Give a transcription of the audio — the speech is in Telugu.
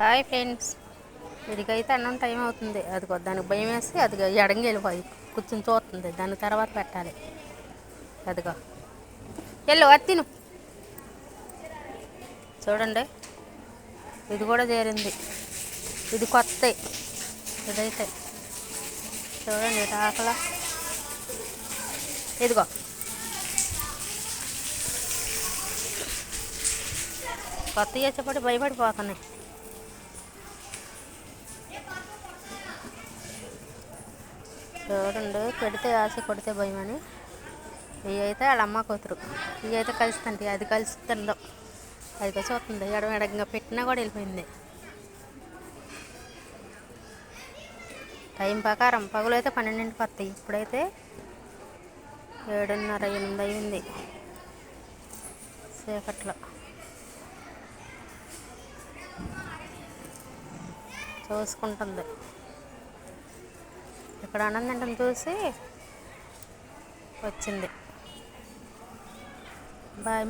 హాయ్ ఫ్రెండ్స్, ఇదికైతే అన్నం టైం అవుతుంది. అదిగో దానికి భయం వేసి అదిగో ఎడంగా వెళ్ళిపోయి కూర్చొని చూస్తుంది. దాని తర్వాత పెట్టాలి. అదిగో వెళ్ళు అత్తిను. చూడండి, ఇది కూడా చేరింది. ఇది కొత్త. ఇదైతే చూడండి ఆకలా. ఇదిగో కొత్త చేసేపటి భయపడిపోతున్నాయి. చూడండి, పెడితే ఆశ కొడితే భయం అని. ఇవి అయితే వాళ్ళ అమ్మ కూతురు. ఇవి అయితే కలుస్తుంది. అది కలుస్తుందో అది చూస్తుంది. ఎడంగా పెట్టినా కూడా వెళ్ళిపోయింది. టైం ప్రకారం పగులైతే 12ంటికి వస్తాయి. ఇప్పుడైతే 7:30 8 అయింది. సేపట్లో చూసుకుంటుంది. ఇక్కడ ఆనందం చూసి వచ్చింది. బాయ్.